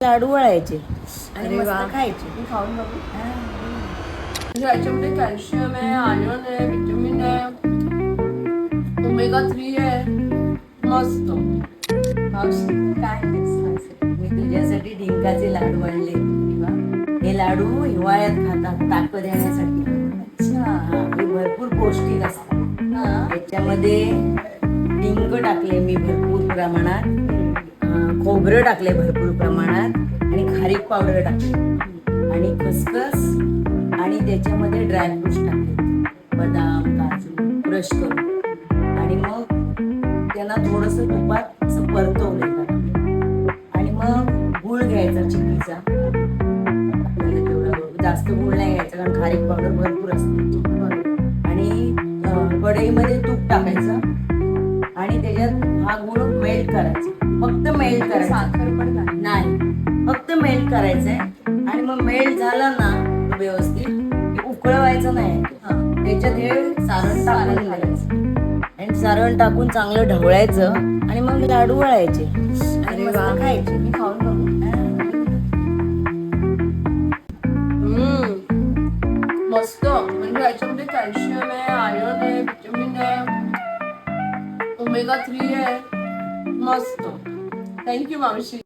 लाडू वळायचे आणि अरे मस्त वा. खायचे. मी खाऊन बघू. म्हणजे याच्यामध्ये कॅल्शियम आहे, आयर्न आहे, व्हिटॅमिन आहे, ओमेगा 3 आहे. मस्त. मावशी काय मी तुझ्यासाठी डिंकाचे लाडू आणले. हे लाडू हिवाळ्यात खातात ताकद येण्यासाठी. अच्छा. हे भरपूर पौष्टिक असतात. याच्यामध्ये डिंक टाकले मी भरपूर प्रमाणात, खोबरं टाकले भरपूर प्रमाणात आणि खारीक पावडर टाकली आणि खसखस आणि त्याच्यामध्ये ड्रायफ्रुट्स टाकले, बदाम काजू क्रश करून आणि मग त्यांना थोडंसं तुपात असं परतवलं आणि मग गूळ घ्यायचा चिनीचा. आपल्याला जेवढा जास्त गूळ नाही घ्यायचा कारण खारीक पावडर भरपूर असते. आणि कढईमध्ये तूप टाकायचं आणि त्याच्यात हा गूळ मेल्ट करायचा. फक्त मेल्ट करायचा, साखर पण नाही, फक्त मेल्ट करायचंय. आणि मग मेल्ट झालं ना व्यवस्थित, उकळवायचं नाही. त्याच्यात हे सारण टाकून घालायचं आणि सारण टाकून चांगलं ढवळायचं आणि मग लाडू वळायचे आणि मस्त खायचे. मी खाऊन बघू. मस्त. म्हणजे याच्यामध्ये कॅल्शियम आहे, आयर्न आहे, व्हिटॅमिन आहे, ओमेगा 3 आहे. मस्त. थँक्यू मावशी.